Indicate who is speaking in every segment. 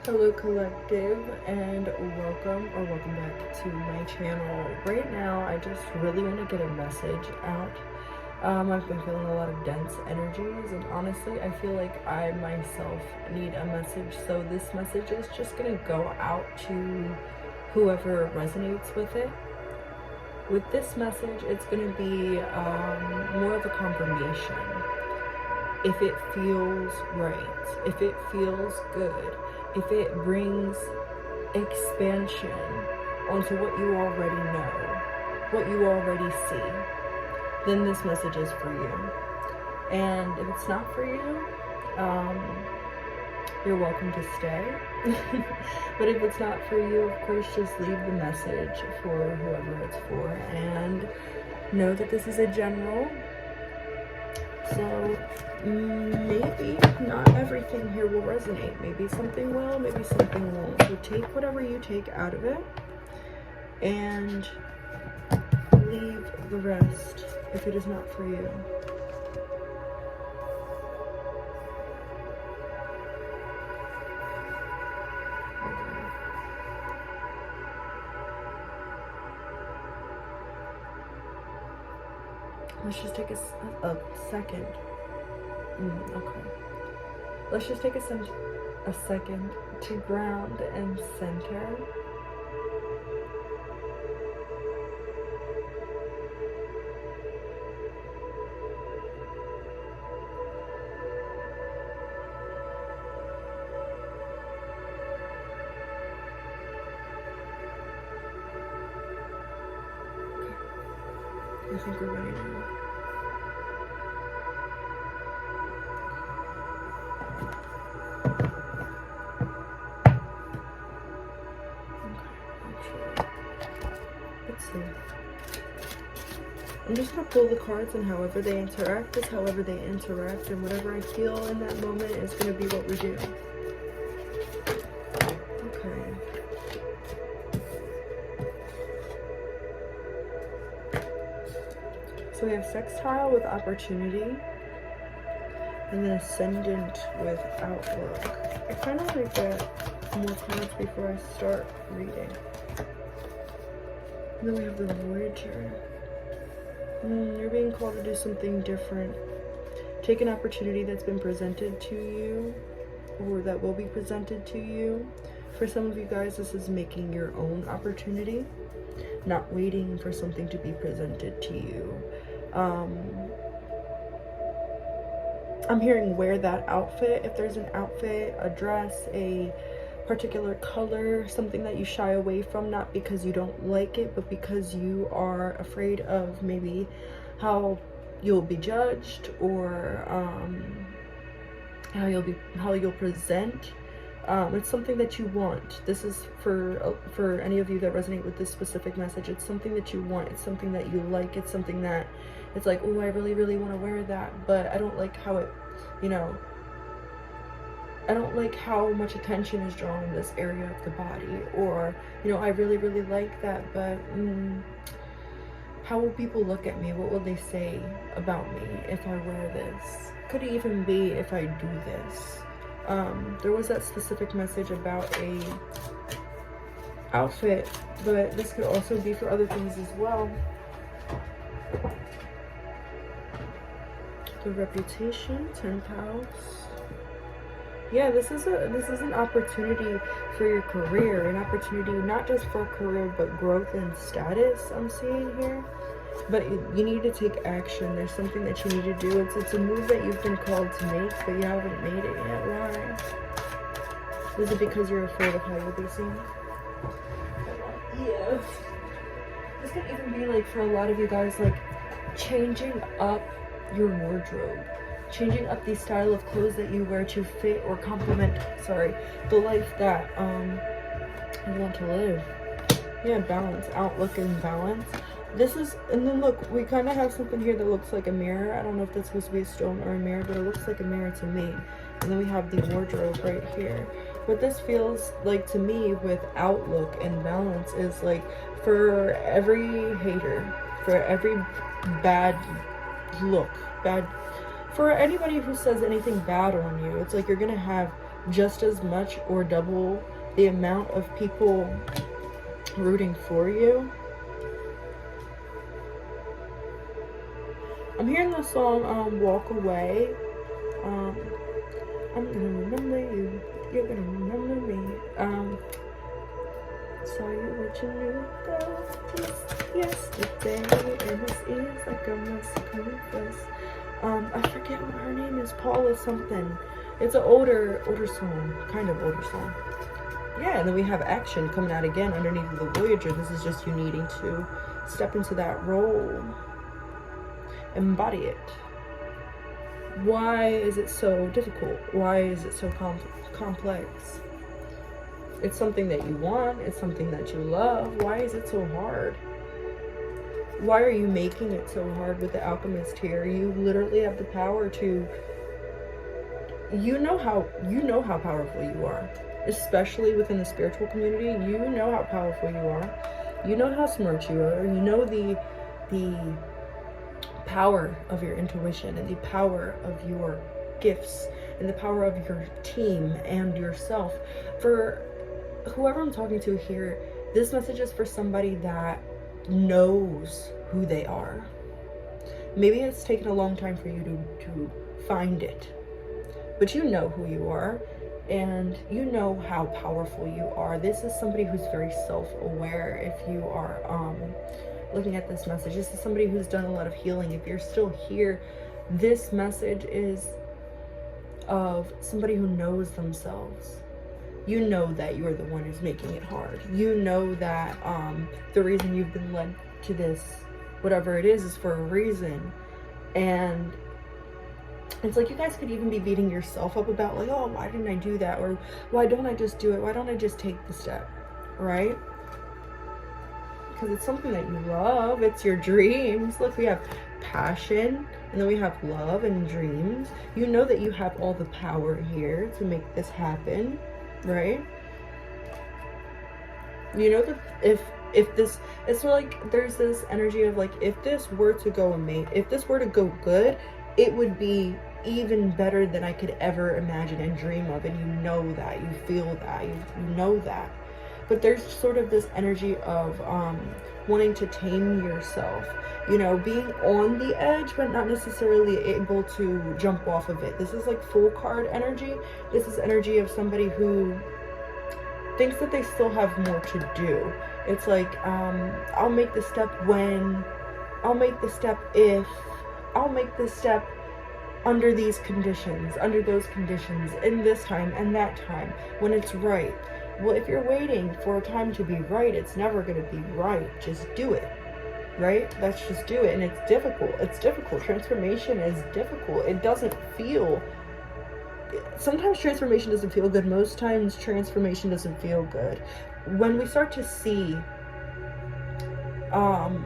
Speaker 1: Hello collective, and welcome back to my channel. Right now I just really want to get a message out. I've been feeling a lot of dense energies, and honestly I feel like I myself need a message, so this message is just gonna go out to whoever resonates with it. With this message, it's gonna be more of a confirmation. If it feels right, if it feels good, if it brings expansion onto what you already know, what you already see, then this message is for you. And if it's not for you, you're welcome to stay. But if it's not for you, of course, just leave the message for whoever it's for, and know that this is a general. So maybe not everything here will resonate. Maybe something will, maybe something won't. So take whatever you take out of it and leave the rest if it is not for you. Let's just take a second. Okay. Let's just take a second to ground and center. Okay. I think we're ready now. I'm just going to pull the cards, and however they interact is however they interact, and whatever I feel in that moment is going to be what we do. Okay. So we have sextile with opportunity, and then ascendant with outlook. I kind of want to get more cards before I start reading. And then we have the Voyager. You're being called to do something different. Take an opportunity that's been presented to you, or that will be presented to you. For some of you guys, this is making your own opportunity, not waiting for something to be presented to you. I'm hearing wear that outfit. If there's an outfit, a dress, a particular color, something that you shy away from, not because you don't like it, but because you are afraid of maybe how you'll be judged, or how you'll present. It's something that you want. This is for any of you that resonate with this specific message. It's something that you want. It's something that you like. It's something that it's like, oh, I really want to wear that, but I don't like how it, I don't like how much attention is drawn in this area of the body, or, I really like that, but how will people look at me? What will they say about me if I wear this? Could it even be if I do this? There was that specific message about a outfit, but this could also be for other things as well. The reputation, 10th house. Yeah, this is an opportunity for your career, an opportunity not just for career, but growth and status, I'm seeing here. But you need to take action. There's something that you need to do. It's a move that you've been called to make, but you haven't made it yet. Why? Is it because you're afraid of how you'll be seen? Yeah. This could even be like, for a lot of you guys, like changing up your wardrobe. Changing up the style of clothes that you wear to fit or complement, the life that you want to live. Yeah, balance, outlook and balance. This is, and then look, we kind of have something here that looks like a mirror. I don't know if that's supposed to be a stone or a mirror, but it looks like a mirror to me. And then we have the wardrobe right here. What this feels like to me with outlook and balance is like, for every hater, for every bad look, for anybody who says anything bad on you, it's like you're gonna have just as much or double the amount of people rooting for you. I'm hearing the song Walk Away. I'm gonna remember you, you're gonna remember me. Saw you with your new girl just yesterday, and this is like a must confess. I forget what her name is, Paula something. It's an older song, kind of older song. Yeah, and then we have Action coming out again underneath the Voyager. This is just you needing to step into that role, embody it. Why is it so difficult? Why is it so complex? It's something that you want. It's something that you love. Why is it so hard? Why are you making it so hard with the Alchemist here? You literally have the power to, you know how powerful you are, especially within the spiritual community. You know how powerful you are. You know how smart you are. You know the power of your intuition and the power of your gifts and the power of your team and yourself. For whoever I'm talking to here, this message is for somebody that knows who they are. Maybe it's taken a long time for you to find it, but you know who you are and you know how powerful you are. This is somebody who's very self-aware. If you are looking at this message, this is somebody who's done a lot of healing. If you're still here, this message is of somebody who knows themselves. You know that you're the one who's making it hard. You know that the reason you've been led to this, whatever it is for a reason. And it's like you guys could even be beating yourself up about like, oh, why didn't I do that? Or why don't I just do it? Why don't I just take the step, right? Because it's something that you love. It's your dreams. Look, we have passion, and then we have love and dreams. You know that you have all the power here to make this happen, right? You know that if this, it's like there's this energy of like, if this were to go if this were to go good, it would be even better than I could ever imagine and dream of. And you know that, you feel that, you know that. But there's sort of this energy of wanting to tame yourself, you know, being on the edge, but not necessarily able to jump off of it. This is like Fool card energy. This is energy of somebody who thinks that they still have more to do. It's like, I'll make the step when, I'll make the step if, I'll make this step under these conditions, under those conditions, in this time and that time, when it's right. Well, if you're waiting for a time to be right, it's never going to be right. Just do it, right? Let's just do it. And it's difficult. It's difficult. Transformation is difficult. It doesn't feel, sometimes transformation doesn't feel good. Most times transformation doesn't feel good. When we start to see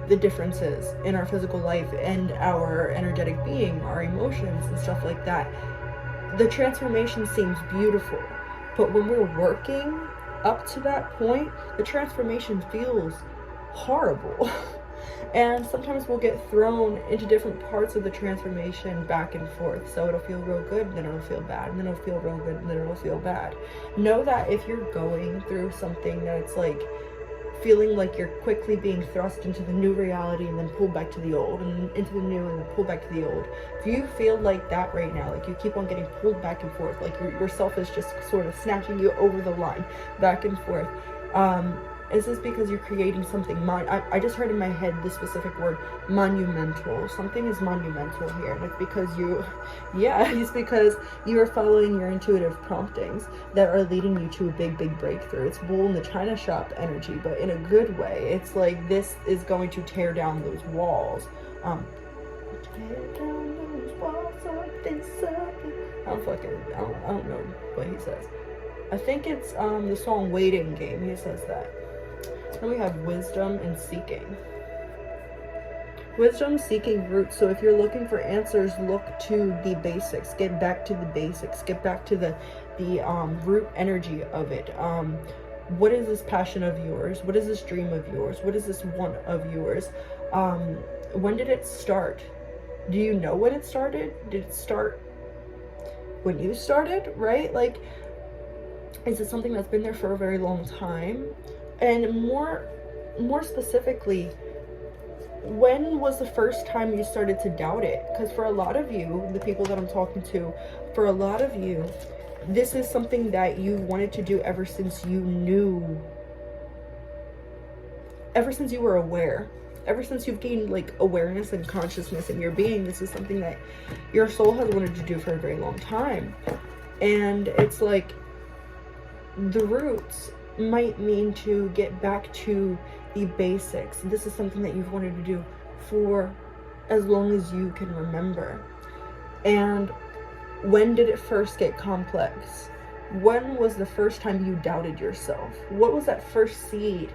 Speaker 1: the differences in our physical life and our energetic being, our emotions and stuff like that, the transformation seems beautiful. But when we're working up to that point, the transformation feels horrible. And sometimes we'll get thrown into different parts of the transformation back and forth. So it'll feel real good, then it'll feel bad, and then it'll feel real good, and then it'll feel bad. Know that if you're going through something that's like feeling like you're quickly being thrust into the new reality and then pulled back to the old, and into the new and then pulled back to the old. If you feel like that right now, like you keep on getting pulled back and forth, like yourself is just sort of snatching you over the line, back and forth, is this because you're creating something, I just heard in my head the specific word, monumental. Something is monumental here, and it's because it's because you are following your intuitive promptings that are leading you to a big breakthrough. It's bull in the china shop energy, but in a good way. It's like this is going to tear down those walls. Tear down those walls like this. I don't know what he says. I think it's the song Waiting Game. He says that. Then we have wisdom and seeking. Wisdom, seeking roots. So if you're looking for answers, look to the basics. Get back to the basics. Get back to the root energy of it. What is this passion of yours? What is this dream of yours? What is this want of yours? When did it start? Do you know when it started? Did it start when you started, right? Like, Is it something that's been there for a very long time? And more specifically, when was the first time you started to doubt it? Because for a lot of you, the people that I'm talking to, for a lot of you, this is something that you wanted to do ever since you knew, ever since you were aware, ever since you've gained like awareness and consciousness in your being. This is something that your soul has wanted to do for a very long time. And it's like the roots might mean to get back to the basics. This is something that you've wanted to do for as long as you can remember. And when did it first get complex? When was the first time you doubted yourself? What was that first seed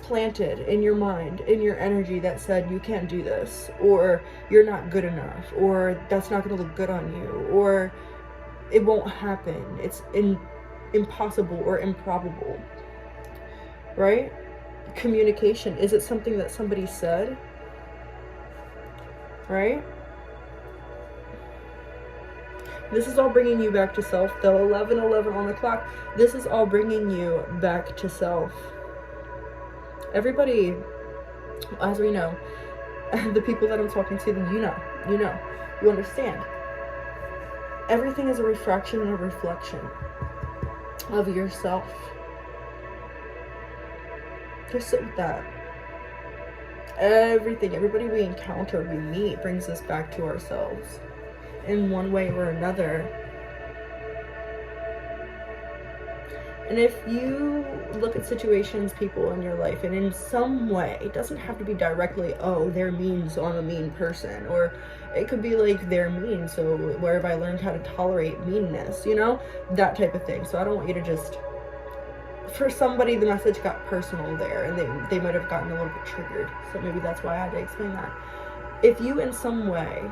Speaker 1: planted in your mind, in your energy, that said you can't do this, or you're not good enough, or that's not going to look good on you, or it won't happen, it's impossible or improbable, right? Communication, is it something that somebody said, right? This is all bringing you back to self, though. 11:11 on the clock. This is all bringing you back to self. Everybody, as we know, the people that I'm talking to, you understand. Everything is a refraction and a reflection of yourself. Just sit with that. Everything, everybody we encounter, we meet, brings us back to ourselves in one way or another. And if you look at situations, people in your life, and in some way, it doesn't have to be directly, oh, they're mean, so I'm a mean person, or it could be like, they're mean, so where have I learned how to tolerate meanness, you know, that type of thing. So I don't want you to just, for somebody, the message got personal there, and they might have gotten a little bit triggered, so maybe that's why I had to explain that. If you in some way,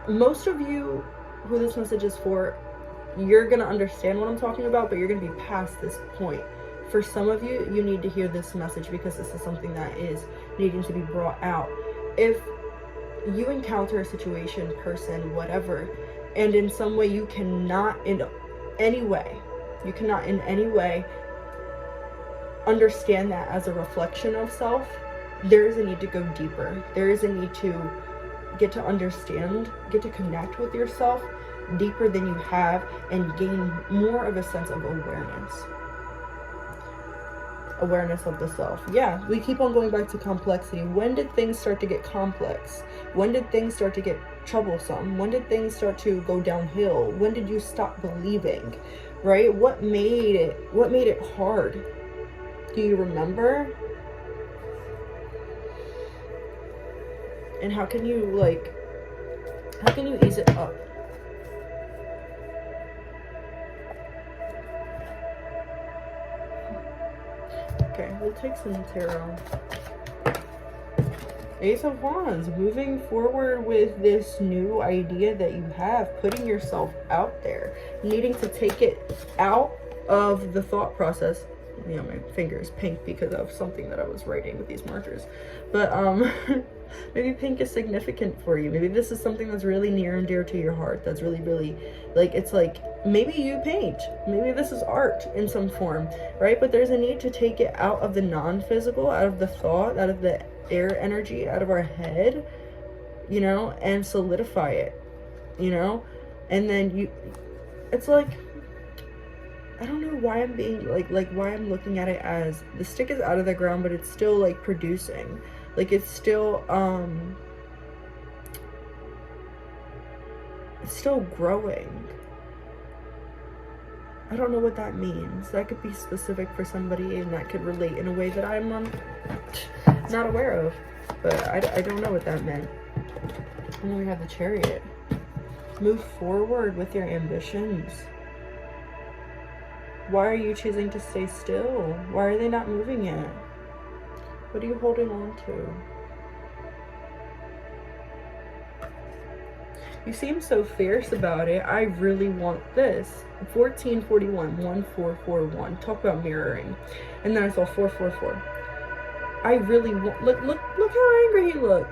Speaker 1: most of you who this message is for, you're going to understand what I'm talking about, but you're going to be past this point. For some of you, you need to hear this message because this is something that is needing to be brought out. If you encounter a situation, person, whatever, and in some way you cannot in any way understand that as a reflection of self, there is a need to go deeper. There is a need to get to understand, get to connect with yourself deeper than you have, and gain more of a sense of awareness of the self. Yeah, we keep on going back to complexity. When did things start to get complex? When did things start to get troublesome? When did things start to go downhill? When did you stop believing, right? What made it hard? Do you remember? And how can you ease it up? Okay, we'll take some tarot. Ace of Wands, moving forward with this new idea that you have, putting yourself out there, needing to take it out of the thought process. You know, my finger is pink because of something that I was writing with these markers. But maybe pink is significant for you. Maybe this is something that's really near and dear to your heart. That's really, really, like, it's like, maybe you paint. Maybe this is art in some form, right? But there's a need to take it out of the non-physical, out of the thought, out of the air energy, out of our head, you know, and solidify it, you know? And then it's like, I don't know why I'm being like why I'm looking at it as the stick is out of the ground, but it's still like producing, like it's still growing. I don't know what that means. That could be specific for somebody, and that could relate in a way that I'm not aware of, but I don't know what that meant. And then we have the Chariot. Move forward with your ambitions. Why are you choosing to stay still? Why are they not moving yet? What are you holding on to? You seem so fierce about it. I really want this. 1441, 1441. Talk about mirroring. And then I saw 444. I really want, look how angry he looked.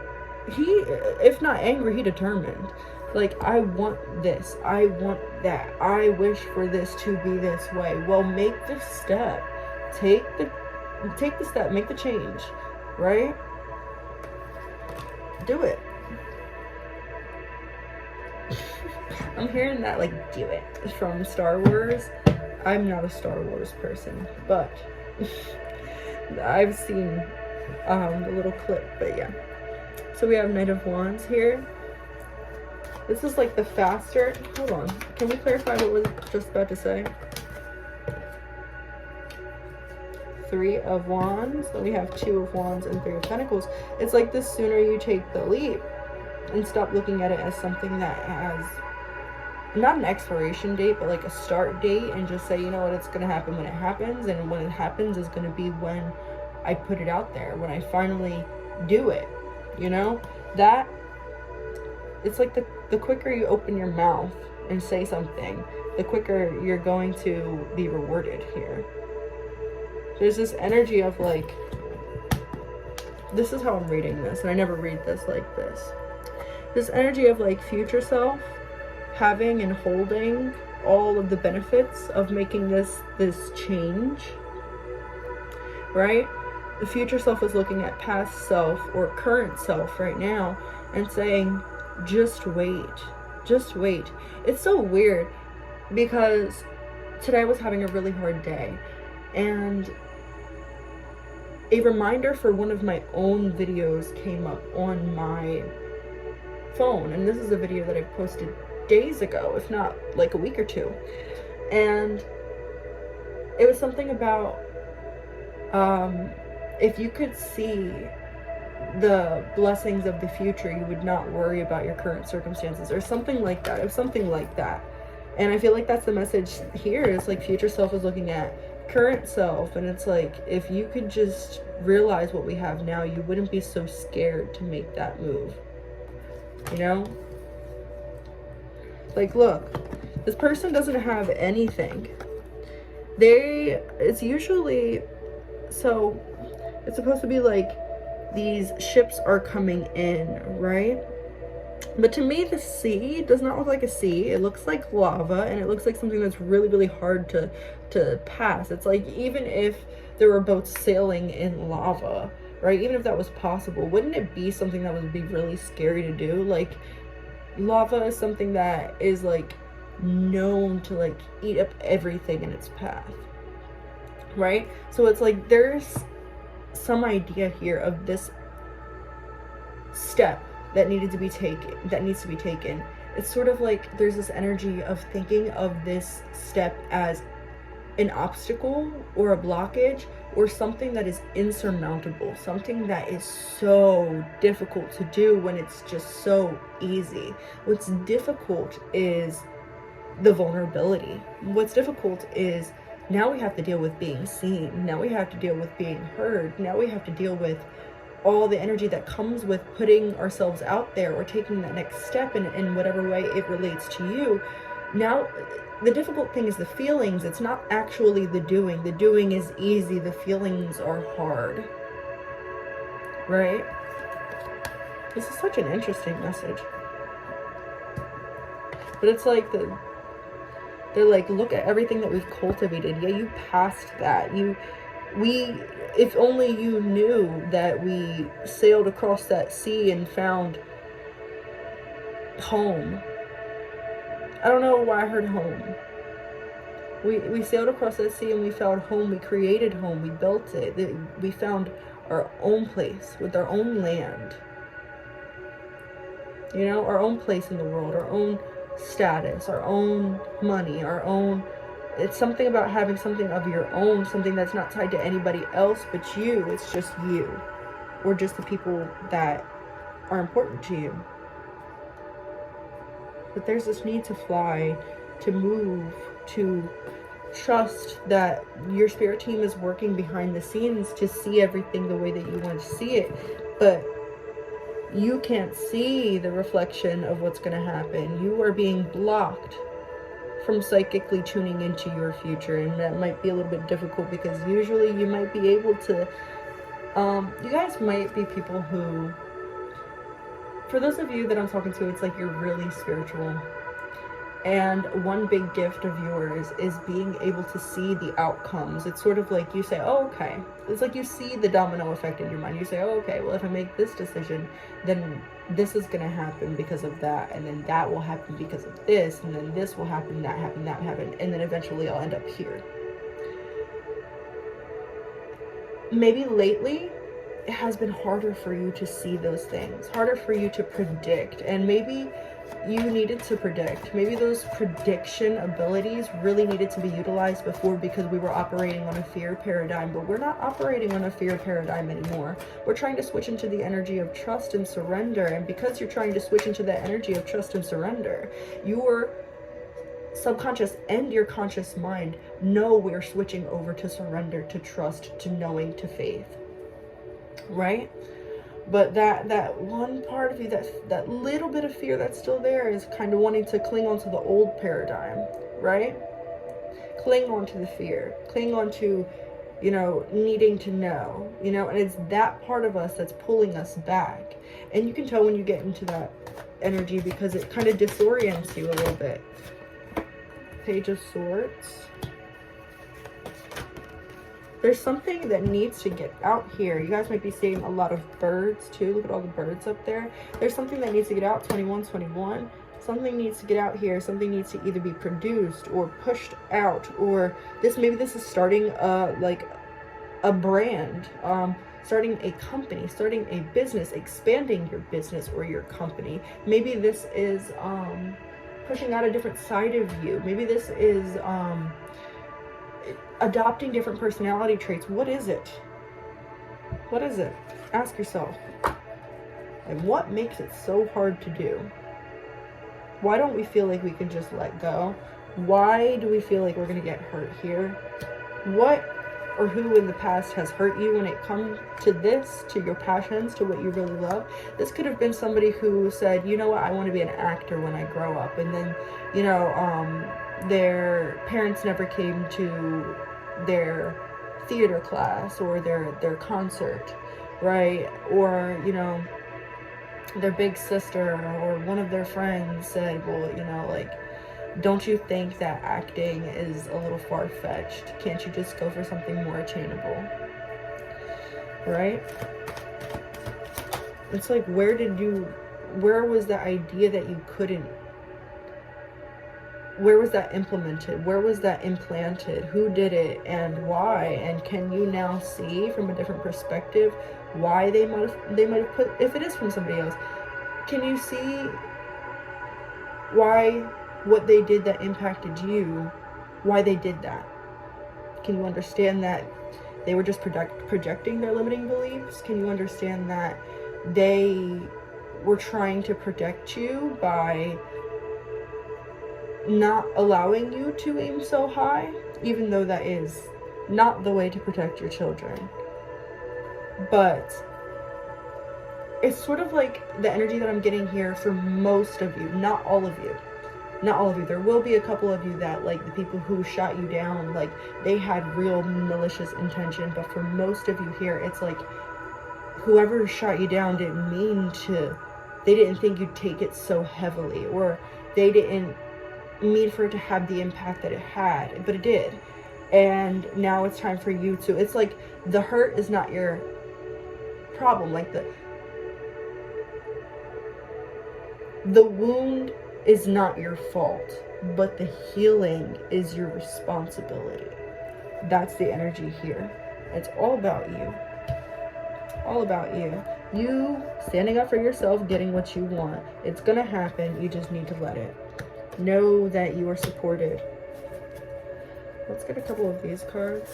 Speaker 1: He, if not angry, he determined. Like, I want this, I want that, I wish for this to be this way. Well, make the step. Take the step, make the change, right? Do it. I'm hearing that, like, do it from Star Wars. I'm not a Star Wars person, but I've seen the little clip, but yeah. So we have Knight of Wands here. This is like the faster, hold on, can we clarify what was just about to say? Three of Wands, then we have Two of Wands and Three of Pentacles. It's like the sooner you take the leap and stop looking at it as something that has not an expiration date, but like a start date, and just say, you know what, it's going to happen when it happens, and when it happens is going to be when I put it out there, when I finally do it, you know? That, it's like the quicker you open your mouth and say something, the quicker you're going to be rewarded here. There's this energy of like, this is how I'm reading this, and I never read this like this. This energy of like future self having and holding all of the benefits of making this change, right? The future self is looking at past self or current self right now and saying, just wait, just wait. It's so weird because today I was having a really hard day, and a reminder for one of my own videos came up on my phone, and this is a video that I posted days ago, if not like a week or two, and it was something about if you could see the blessings of the future, you would not worry about your current circumstances, or something like that. It was something like that, and I feel like that's the message here. It's like future self is looking at current self, and it's like, if you could just realize what we have now, you wouldn't be so scared to make that move, you know? Like, look, this person doesn't have anything. It's usually, so it's supposed to be like these ships are coming in, right? But to me, the sea does not look like a sea. It looks like lava, and it looks like something that's really, really hard to pass. It's like, even if there were boats sailing in lava, right? Even if that was possible, wouldn't it be something that would be really scary to do? Like, lava is something that is like known to like eat up everything in its path, right? So it's like there's some idea here of this step that needs to be taken. It's sort of like there's this energy of thinking of this step as an obstacle or a blockage or something that is insurmountable, something that is so difficult to do when it's just so easy. What's difficult is the vulnerability. What's difficult is now we have to deal with being seen. Now we have to deal with being heard. Now we have to deal with all the energy that comes with putting ourselves out there or taking that next step in whatever way it relates to you. Now, the difficult thing is the feelings. It's not actually the doing. The doing is easy. The feelings are hard. Right? This is such an interesting message. But it's like they're like, look at everything that we've cultivated. Yeah, you passed that. If only you knew that we sailed across that sea and found home. I don't know why I heard home. We sailed across that sea and we found home. We created home. We built it. We found our own place with our own land. You know, our own place in the world, our own status, our own money, our own. It's something about having something of your own, something that's not tied to anybody else but you. It's just you, or just the people that are important to you. But there's this need to fly, to move, to trust that your spirit team is working behind the scenes to see everything the way that you want to see it. But you can't see the reflection of what's going to happen. You are being blocked from psychically tuning into your future, and that might be a little bit difficult because usually you might be able to, you guys might be people who, for those of you that I'm talking to, it's like you're really spiritual. And one big gift of yours is being able to see the outcomes. It's sort of like you say, oh, okay. It's like you see the domino effect in your mind. You say, oh, okay, well, if I make this decision, then this is going to happen because of that. And then that will happen because of this. And then this will happen, that happen, that happen. And then eventually I'll end up here. Maybe lately, it has been harder for you to see those things. Harder for you to predict. And maybe you needed to predict. Maybe those prediction abilities really needed to be utilized before, because we were operating on a fear paradigm, but we're not operating on a fear paradigm anymore. We're trying to switch into the energy of trust and surrender. And because you're trying to switch into the energy of trust and surrender, your subconscious and your conscious mind know we're switching over to surrender, to trust, to knowing, to faith, right? But that one part of you, that little bit of fear that's still there, is kind of wanting to cling on to the old paradigm, right? Cling on to the fear, cling on to, you know, needing to know, you know, and it's that part of us that's pulling us back. And you can tell when you get into that energy, because it kind of disorients you a little bit. Page of Swords. There's something that needs to get out here. You guys might be seeing a lot of birds too. Look at all the birds up there. There's something that needs to get out. 2121. Something needs to get out here. Something needs to either be produced or pushed out, or maybe this is starting like a brand, starting a company, starting a business, expanding your business or your company. Maybe this is pushing out a different side of you. Maybe this is adopting different personality traits. What is it? What is it? Ask yourself. And what makes it so hard to do? Why don't we feel like we can just let go? Why do we feel like we're going to get hurt here? What or who in the past has hurt you when it comes to this, to your passions, to what you really love? This could have been somebody who said, you know what, I want to be an actor when I grow up. And then, you know, their parents never came to their theater class or their concert, right? Or, you know, their big sister or one of their friends said, well, you know, like, don't you think that acting is a little far-fetched? Can't you just go for something more attainable? Right? It's like, where was the idea that you couldn't? Where was that implemented? Where was that implanted? Who did it and why? And can you now see from a different perspective why they might have put, if it is from somebody else, can you see why what they did that impacted you, why they did that? Can you understand that they were just projecting their limiting beliefs? Can you understand that they were trying to protect you by not allowing you to aim so high, even though that is not the way to protect your children? But it's sort of like the energy that I'm getting here for most of you, not all of you. Not all of you. There will be a couple of you that, like, the people who shot you down, like, they had real malicious intention. But for most of you here, it's like whoever shot you down didn't mean to. They didn't think you'd take it so heavily, or they didn't mean for it to have the impact that it had, but it did. And now it's time for you to, it's like the hurt is not your problem. Like the wound is not your fault, but the healing is your responsibility. That's the energy here. It's all about you. All about you. You standing up for yourself, getting what you want. It's gonna happen. You just need to let it. Know that you are supported. Let's get a couple of these cards.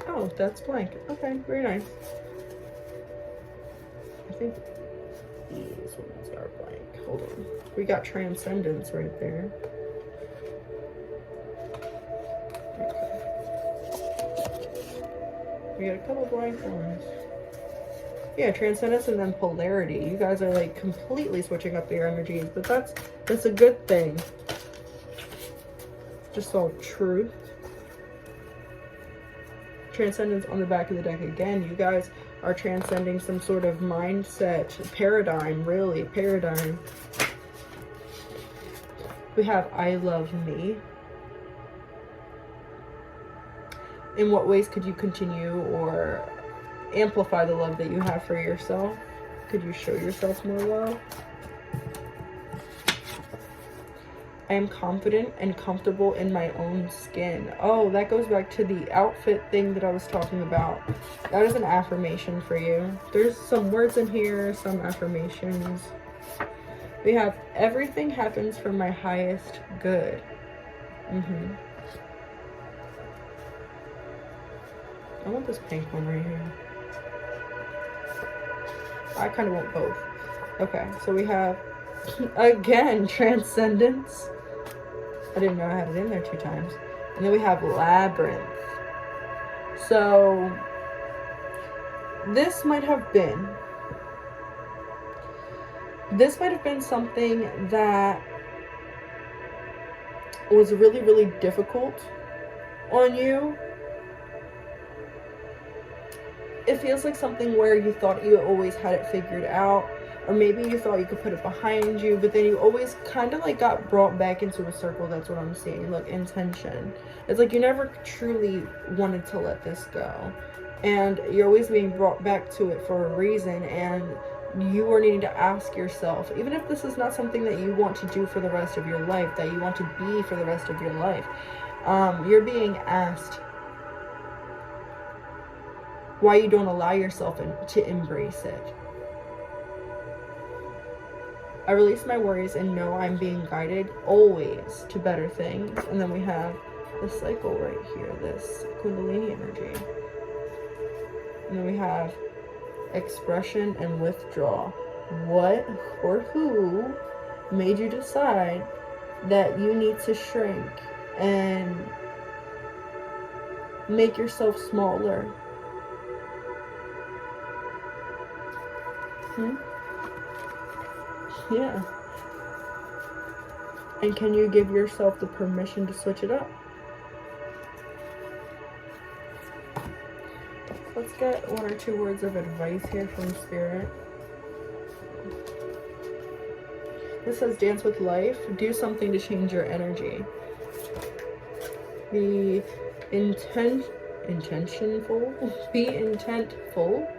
Speaker 1: Oh, that's blank. Okay, very nice. I think these ones are blank. Hold on. We got Transcendence right there. Okay. We got a couple blank ones. Yeah, Transcendence and then Polarity. You guys are like completely switching up your energies, but that's a good thing. Just saw Truth. Transcendence on the back of the deck again. You guys are transcending some sort of mindset, paradigm, really, paradigm. We have I love me. In what ways could you continue or amplify the love that you have for yourself? Could you show yourself more love? I am confident and comfortable in my own skin. Oh, that goes back to the outfit thing that I was talking about. That is an affirmation for you. There's some words in here, some affirmations. We have everything happens for my highest good. I want this pink one right here. I kind of want both. Okay, so we have, again, transcendence. I didn't know I had it in there 2 times. And then we have labyrinth. So this might have been something that was really, really difficult on you. It feels like something where you thought you always had it figured out, or maybe you thought you could put it behind you, but then you always kind of like got brought back into a circle. That's what I'm seeing. Look, intention. It's like you never truly wanted to let this go, and you're always being brought back to it for a reason, and you are needing to ask yourself, even if this is not something that you want to do for the rest of your life, that you want to be for the rest of your life, you're being asked why you don't allow yourself to embrace it. I release my worries and know I'm being guided always to better things. And then we have the cycle right here, this Kundalini energy. And then we have expression and withdrawal. What or who made you decide that you need to shrink and make yourself smaller? Yeah. And can you give yourself the permission to switch it up? Let's get 1 or 2 words of advice here from Spirit. This says, dance with life. Do something to change your energy. Be intentful. Be intentful.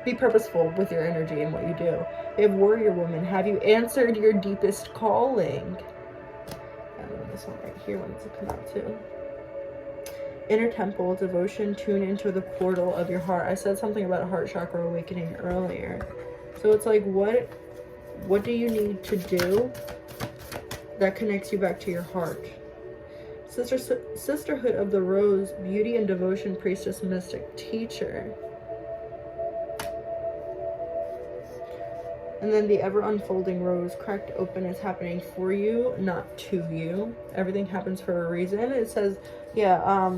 Speaker 1: Be purposeful with your energy and what you do. We have warrior woman. Have you answered your deepest calling? And then this one right here wanted to come out too. Inner temple, devotion, tune into the portal of your heart. I said something about heart chakra awakening earlier. So it's like, what do you need to do that connects you back to your heart? Sisterhood of the Rose, beauty and devotion, priestess, mystic, teacher. And then the ever unfolding rose, cracked open, is happening for you, not to you. Everything happens for a reason. It says, yeah,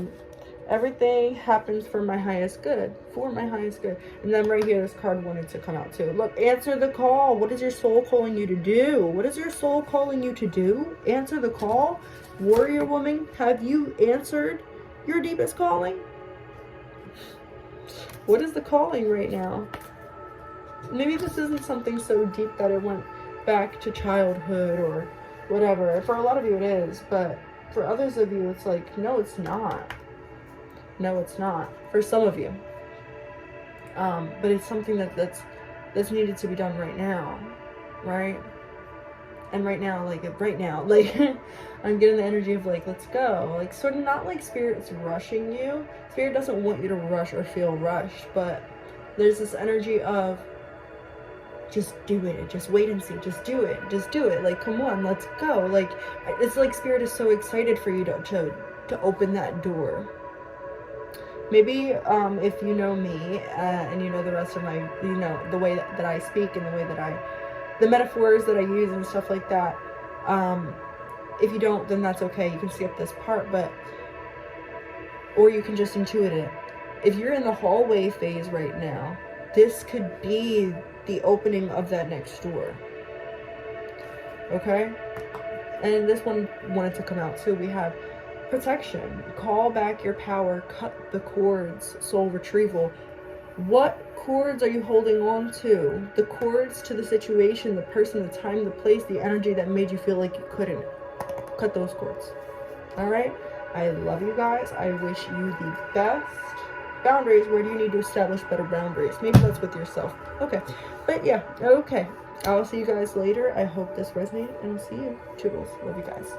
Speaker 1: everything happens for my highest good. For my highest good. And then right here, this card wanted to come out too. Look, answer the call. What is your soul calling you to do? What is your soul calling you to do? Answer the call. Warrior woman, have you answered your deepest calling? What is the calling right now? Maybe this isn't something so deep that it went back to childhood or whatever. For a lot of you it is, but for others of you it's like, no, it's not. No, it's not. For some of you. But it's something that's needed to be done right now, right? And right now, like, I'm getting the energy of, like, let's go. Like, sort of not like Spirit's rushing you. Spirit doesn't want you to rush or feel rushed, but there's this energy of, just do it, just wait and see, just do it, like, come on, let's go. Like, it's like Spirit is so excited for you to open that door. Maybe if you know me and you know the rest of my, you know, the way that I speak and the way that the metaphors that I use and stuff like that, if you don't, then that's okay, you can skip this part, but, or you can just intuit it. If you're in the hallway phase right now, this could be the opening of that next door. Okay? And this one wanted to come out too. We have protection, call back your power, cut the cords, soul retrieval. What cords are you holding on to? The cords to the situation, the person, the time, the place, the energy that made you feel like you couldn't. Cut those cords. All right? I love you guys. I wish you the best. Boundaries, where do you need to establish better boundaries? Maybe that's with yourself. Okay. But yeah, okay. I'll see you guys later. I hope this resonated, and I'll see you. Toodles. Love you guys.